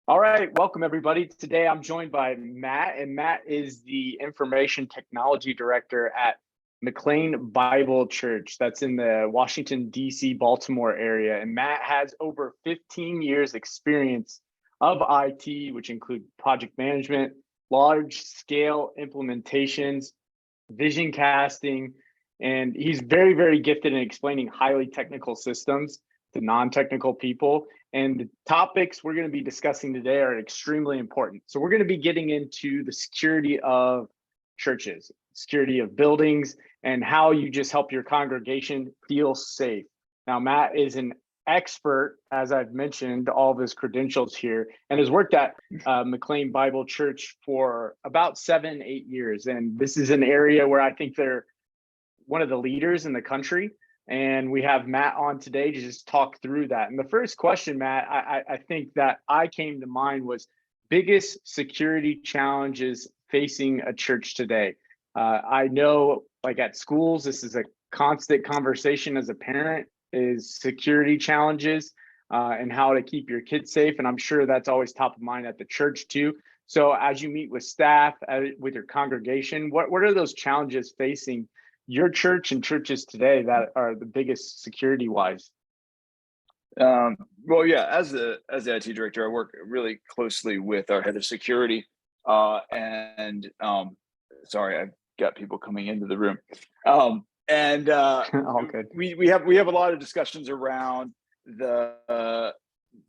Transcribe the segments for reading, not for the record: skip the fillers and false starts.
All right, welcome everybody. Today I'm joined by Matt, and Matt is the Information Technology Director at McLean Bible Church. That's in the Washington, D.C., Baltimore area. And Matt has over 15 years experience of IT, which include project management, large scale implementations, vision casting, and he's very, very gifted in explaining highly technical systems to non-technical people. And the topics we're going to be discussing today are extremely important. So we're going to be getting into the security of churches, security of buildings, and how you just help your congregation feel safe. Now, Matt is an expert, as I've mentioned, all of his credentials here, and has worked at McLean Bible Church for about 7-8 years. And this is an area where I think they're one of the leaders in the country. And we have Matt on today to just talk through that. And the first question, Matt, I think that I came to mind was biggest security challenges facing a church today. I know, like at schools, this is a constant conversation as a parent, is security challenges and how to keep your kids safe. And I'm sure that's always top of mind at the church too. So as you meet with staff, with your congregation, what are those challenges facing your church and churches today that are the biggest security wise? Well, yeah, as the IT director, I work really closely with our head of security. Sorry, I've got people coming into the room. All good. We have a lot of discussions around the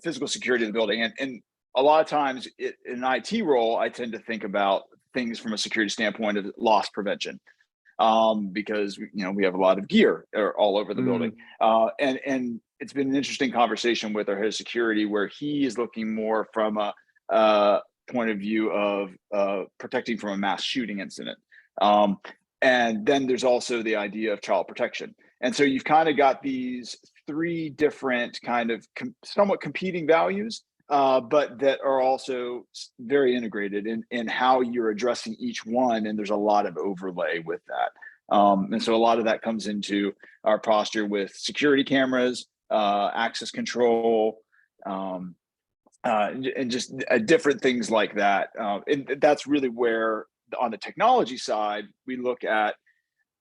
physical security of the building, and a lot of times in an IT role, I tend to think about things from a security standpoint of loss prevention. Because we have a lot of gear all over the building, and it's been an interesting conversation with our head of security where he is looking more from a point of view of protecting from a mass shooting incident, and then there's also the idea of child protection. And so you've kind of got these three different kind of somewhat competing values, but that are also very integrated in how you're addressing each one. And there's a lot of overlay with that. And so a lot of that comes into our posture with security cameras, access control, and just different things like that. And that's really where on the technology side, we look at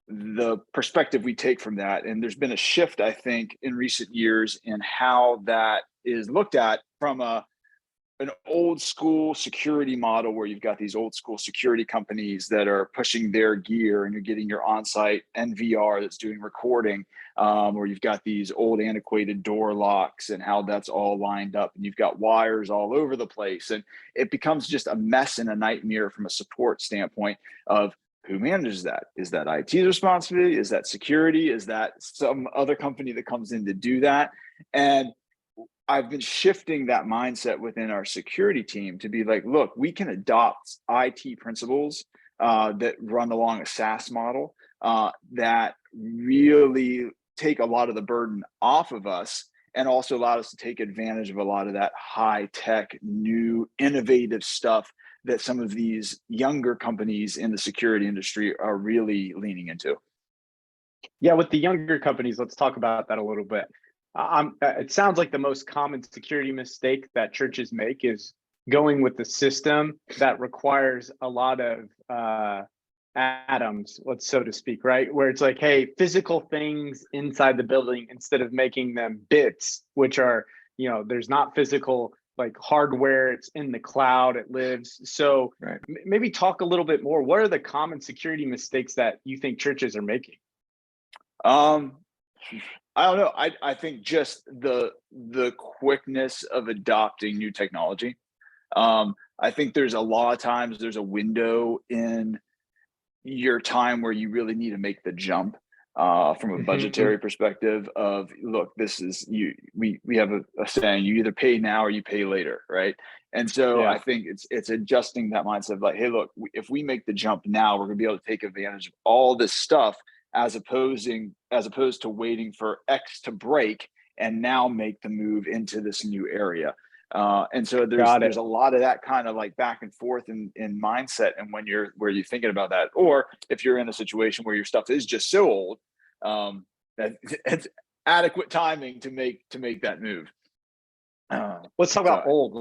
the perspective we take from that. And there's been a shift, I think, in recent years in how that is looked at from an old school security model where you've got these old school security companies that are pushing their gear and you're getting your on-site NVR that's doing recording, or you've got these old antiquated door locks and how that's all lined up and you've got wires all over the place. And it becomes just a mess and a nightmare from a support standpoint of who manages that. Is that IT's responsibility? Is that security? Is that some other company that comes in to do that? And I've been shifting that mindset within our security team to be like, look, we can adopt IT principles that run along a SaaS model that really take a lot of the burden off of us and also allow us to take advantage of a lot of that high tech, new, innovative stuff that some of these younger companies in the security industry are really leaning into. Yeah, with the younger companies, let's talk about that a little bit. It sounds like the most common security mistake that churches make is going with the system that requires a lot of atoms, so to speak, right? Where it's like, hey, physical things inside the building instead of making them bits, which are, there's not physical like hardware, it's in the cloud, it lives. So right. Maybe talk a little bit more. What are the common security mistakes that you think churches are making? I don't know. I think just the quickness of adopting new technology. I think there's a lot of times there's a window in your time where you really need to make the jump from a budgetary perspective of, look, this is we have a saying, you either pay now or you pay later, right? And so I think it's adjusting that mindset of like, hey, look, if we make the jump now, we're gonna be able to take advantage of all this stuff as opposed to waiting for X to break and now make the move into this new area. And so there's a lot of that kind of like back and forth in mindset. And when you're thinking about that, or if you're in a situation where your stuff is just so old, that it's adequate timing to make that move. Let's talk about old.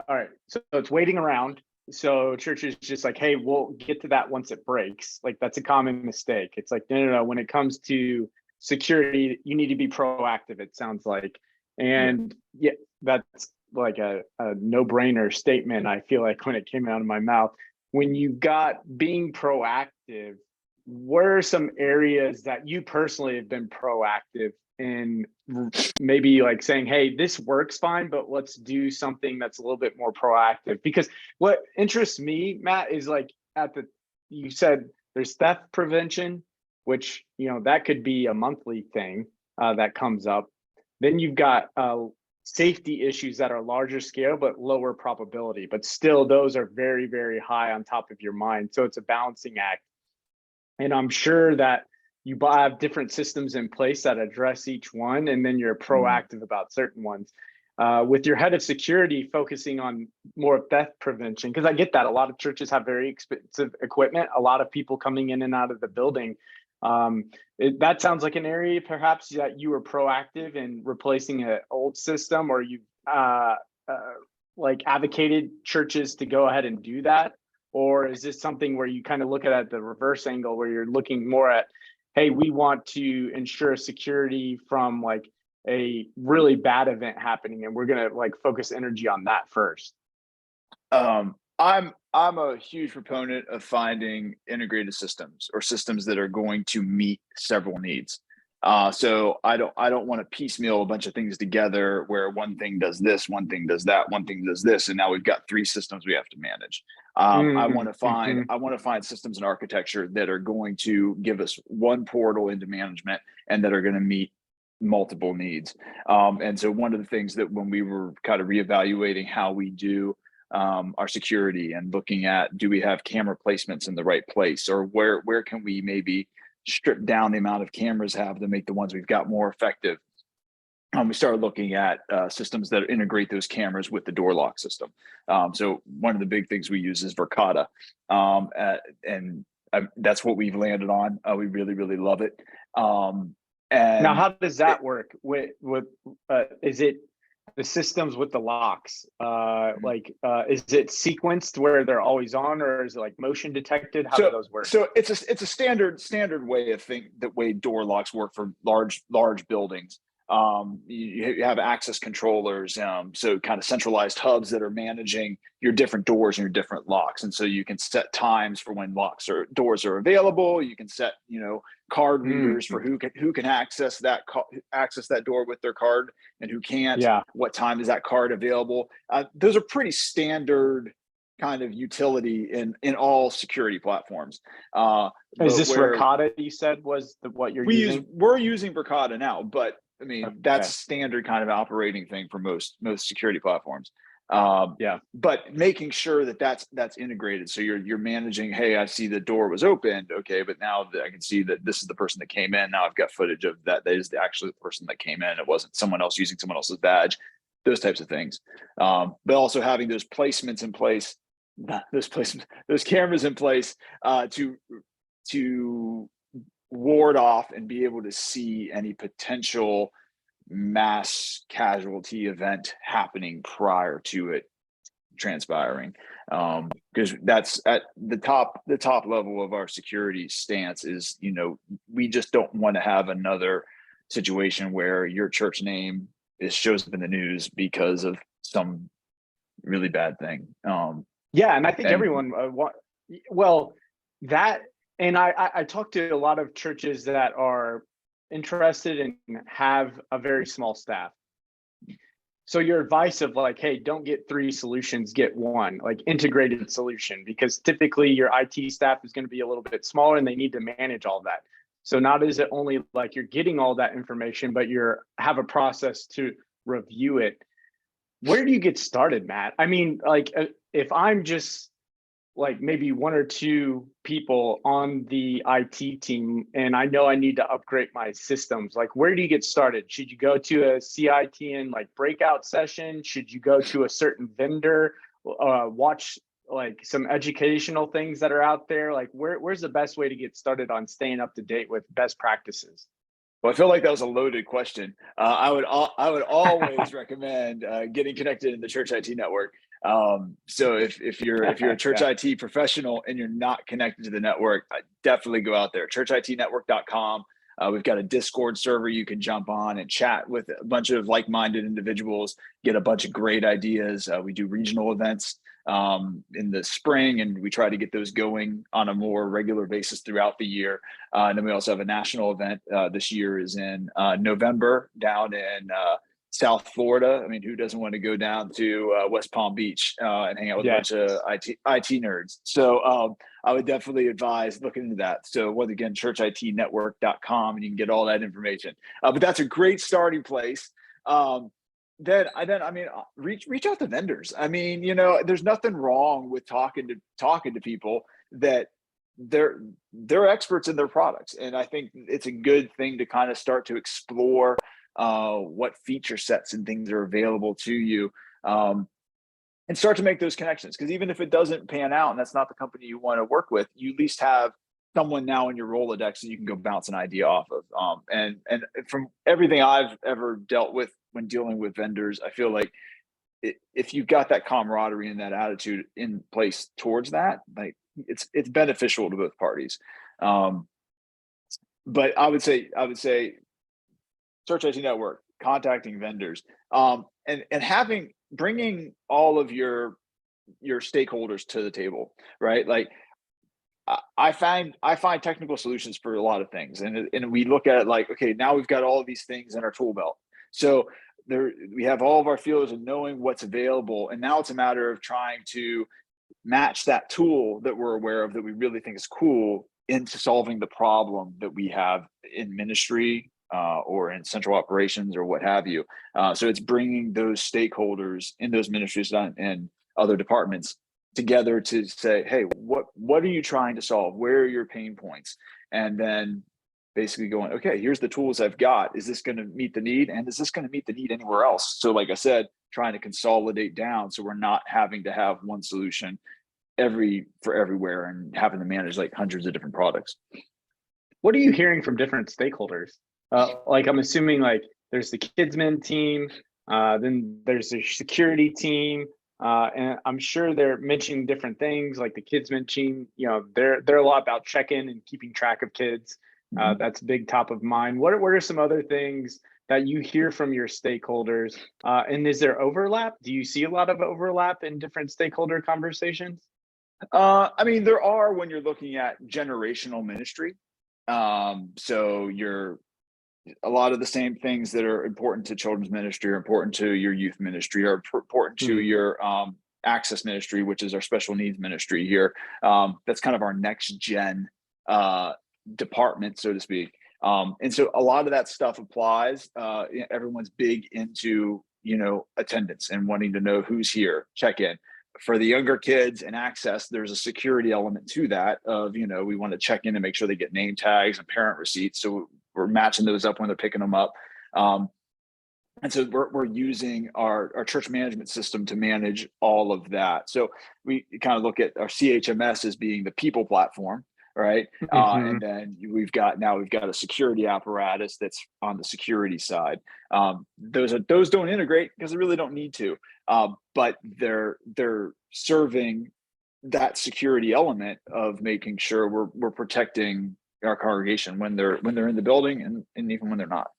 All right. So it's waiting around. So church is just like, hey, we'll get to that once it breaks. Like that's a common mistake. It's like, no. When it comes to security, you need to be proactive, it sounds like. And yeah, that's like a no-brainer statement, I feel like, when it came out of my mouth. When you got being proactive, what are some areas that you personally have been proactive in, maybe like saying, hey, this works fine, but let's do something that's a little bit more proactive? Because what interests me, Matt, is like you said there's theft prevention, which, that could be a monthly thing that comes up. Then you've got safety issues that are larger scale, but lower probability, but still those are very, very high on top of your mind. So it's a balancing act. And I'm sure that you have different systems in place that address each one, and then you're proactive about certain ones. With your head of security focusing on more theft prevention, because I get that a lot of churches have very expensive equipment, a lot of people coming in and out of the building. That sounds like an area perhaps that you were proactive in replacing an old system, or you like advocated churches to go ahead and do that. Or is this something where you kind of look at the reverse angle, where you're looking more at, hey, we want to ensure security from like a really bad event happening, and we're going to like focus energy on that first? I'm a huge proponent of finding integrated systems, or systems that are going to meet several needs. So I don't want to piecemeal a bunch of things together where one thing does this, one thing does that, one thing does this, and now we've got three systems we have to manage. I want to find systems and architecture that are going to give us one portal into management and that are going to meet multiple needs. And so one of the things that when we were kind of reevaluating how we do our security and looking at, do we have camera placements in the right place, or where can we maybe strip down the amount of cameras have to make the ones we've got more effective. We started looking at systems that integrate those cameras with the door lock system. So one of the big things we use is Verkada, and that's what we've landed on. We really, really love it. And now, how does that work with is it the systems with the locks? Is it sequenced where they're always on, or is it like motion detected? How do those work? So it's a standard way of the way door locks work for large buildings. You have access controllers, so kind of centralized hubs that are managing your different doors and your different locks. And so you can set times for when doors are available. You can set, card readers for who can access that door with their card and who can't. Yeah. What time is that card available? Those are pretty standard kind of utility in all security platforms. Is this Verkada you said was what you're using? We're using Verkada now, but I mean, that's standard kind of operating thing for most security platforms. But making sure that that's integrated. So you're managing, hey, I see the door was opened. Okay. But now I can see that this is the person that came in. Now I've got footage of that. That is actually the person that came in. It wasn't someone else using someone else's badge, those types of things. But also having those placements in place, those cameras in place to ward off and be able to see any potential mass casualty event happening prior to it transpiring. Because that's at the top level of our security stance is, we just don't want to have another situation where your church name shows up in the news because of some really bad thing. And I think everyone and I talked to a lot of churches that are interested and have a very small staff. So your advice of like, hey, don't get three solutions, get one, like integrated solution, because typically your IT staff is going to be a little bit smaller and they need to manage all that. So not is it only like you're getting all that information, but have a process to review it. Where do you get started, Matt? I mean, like if I'm just like maybe one or two people on the IT team and I know I need to upgrade my systems, like where do you get started? Should you go to a CITN like breakout session? Should you go to a certain vendor, watch like some educational things that are out there? Like where's the best way to get started on staying up to date with best practices? Well, I feel like that was a loaded question. I would always recommend getting connected in the church IT network. So if you're a church Yeah. IT professional and you're not connected to the network, definitely go out there. churchitnetwork.com. We've got a Discord server you can jump on and chat with a bunch of like-minded individuals, get a bunch of great ideas. We do regional events in the spring, and we try to get those going on a more regular basis throughout the year. And then we also have a national event. This year is in November down in South Florida. I mean, who doesn't want to go down to West Palm Beach and hang out with a bunch of IT nerds? So I would definitely advise looking into that. So once again, churchitnetwork.com, and you can get all that information. But that's a great starting place. Then I mean, reach out to vendors. I mean, there's nothing wrong with talking to people that they're experts in their products, and I think it's a good thing to kind of start to explore what feature sets and things are available to you, and start to make those connections. Because even if it doesn't pan out and that's not the company you want to work with, you at least have someone now in your Rolodex that you can go bounce an idea off of. And from everything I've ever dealt with when dealing with vendors, I feel like if you've got that camaraderie and that attitude in place towards that, like it's beneficial to both parties. But I would say Search IT Network, contacting vendors, and bringing all of your stakeholders to the table, right? Like I find technical solutions for a lot of things, and we look at it like, okay, now we've got all of these things in our tool belt. So we have all of our feelers and knowing what's available, and now it's a matter of trying to match that tool that we're aware of that we really think is cool into solving the problem that we have in ministry or in central operations or what have you. So it's bringing those stakeholders in those ministries and other departments together to say, hey, what are you trying to solve? Where are your pain points? And then basically going, okay, here's the tools I've got. Is this going to meet the need? And is this going to meet the need anywhere else? So like I said, trying to consolidate down so we're not having to have one solution for everywhere and having to manage like hundreds of different products. What are you hearing from different stakeholders? Like I'm assuming like there's the Kidsman team, then there's the security team, and I'm sure they're mentioning different things. Like the Kidsman team, they're a lot about check-in and keeping track of kids. That's big top of mind. What are some other things that you hear from your stakeholders? And is there overlap? Do you see a lot of overlap in different stakeholder conversations? I mean, there are when you're looking at generational ministry. So a lot of the same things that are important to children's ministry are important to your youth ministry, are important to your access ministry, which is our special needs ministry here. That's kind of our next gen department, so to speak. And so a lot of that stuff applies. Everyone's big into, attendance and wanting to know who's here, check in. For the younger kids and access, there's a security element to that of, we want to check in and make sure they get name tags and parent receipts. So we're matching those up when they're picking them up. And so we're using our church management system to manage all of that. So we kind of look at our CHMS as being the people platform, right? And then we've got a security apparatus that's on the security side. Those don't integrate because they really don't need to, but they're serving that security element of making sure we're protecting our congregation when they're in the building and even when they're not.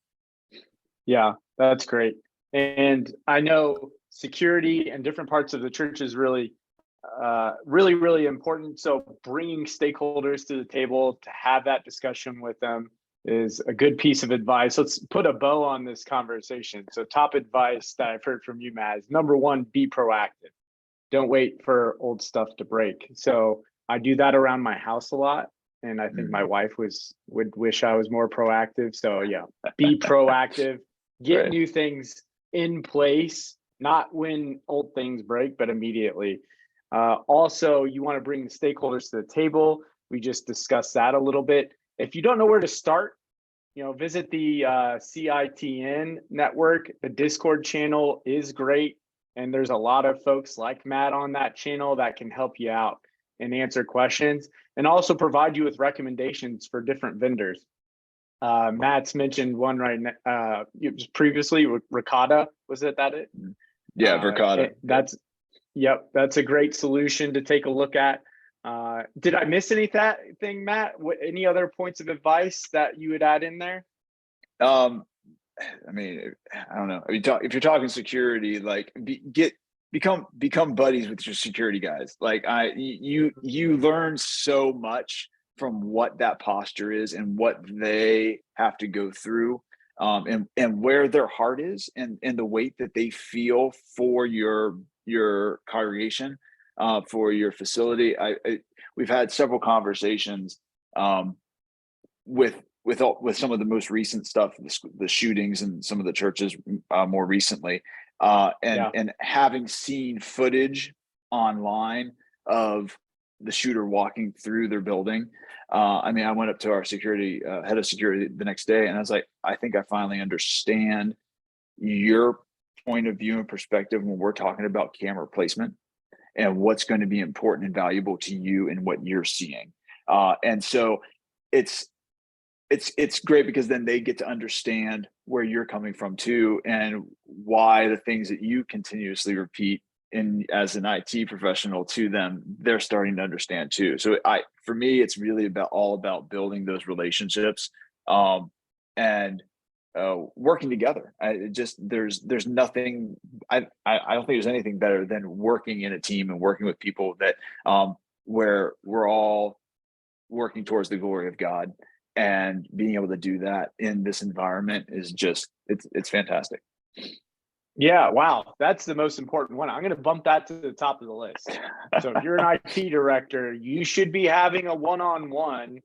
Yeah, that's great. And I know security in different parts of the church is really important. So bringing stakeholders to the table to have that discussion with them is a good piece of advice. Let's put a bow on this conversation. So top advice that I've heard from you, Matt, is number one, be proactive. Don't wait for old stuff to break. So I do that around my house a lot. And I think my wife would wish I was more proactive. So yeah, be proactive, get new things in place, not when old things break, but immediately. Also, you want to bring the stakeholders to the table. We just discussed that a little bit. If you don't know where to start, visit the CITN network. The Discord channel is great. And there's a lot of folks like Matt on that channel that can help you out and answer questions and also provide you with recommendations for different vendors. Matt's mentioned one right now, previously, Ricotta. Was it? Yeah, Ricotta. Yep, that's a great solution to take a look at. Did I miss anything, Matt? Any other points of advice that you would add in there? Um, I mean, I don't know. If you're talking security, like become buddies with your security guys. Like you learn so much from what that posture is and what they have to go through, and where their heart is, and the weight that they feel for your congregation, for your facility. We've had several conversations, with some of the most recent stuff, the shootings and some of the churches, more recently, Yeah. and having seen footage online of the shooter walking through their building. I mean, I went up to our security head of security the next day, and I was like, I think I finally understand your point of view and perspective when we're talking about camera placement and what's going to be important and valuable to you and what you're seeing. And so it's great because then they get to understand where you're coming from too, and why the things that you continuously repeat in as an IT professional to them, they're starting to understand too. So for me, it's really all about building those relationships, and working together. There's nothing. I don't think there's anything better than working in a team and working with people that, where we're all working towards the glory of God, and being able to do that in this environment is just it's fantastic. Yeah, wow, that's the most important one. I'm going to bump that to the top of the list. So if you're an IT director, you should be having a one-on-one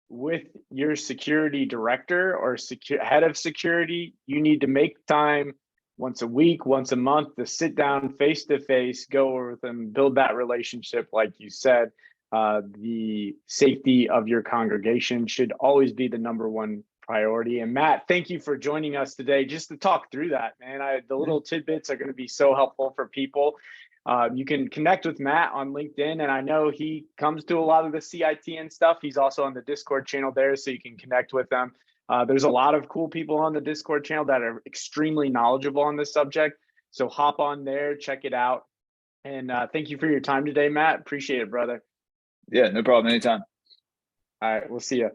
with your security director or head of security. You need to make time once a week, once a month, to sit down face to face, go over with them, build that relationship. Like you said, the safety of your congregation should always be the number one priority. And Matt, thank you for joining us today just to talk through that, man. The little tidbits are going to be so helpful for people. You can connect with Matt on LinkedIn, and I know he comes to a lot of the CIT and stuff. He's also on the Discord channel there, so you can connect with them. There's a lot of cool people on the Discord channel that are extremely knowledgeable on this subject. So hop on there, check it out. And thank you for your time today, Matt. Appreciate it, brother. Yeah, no problem. Anytime. All right, we'll see you.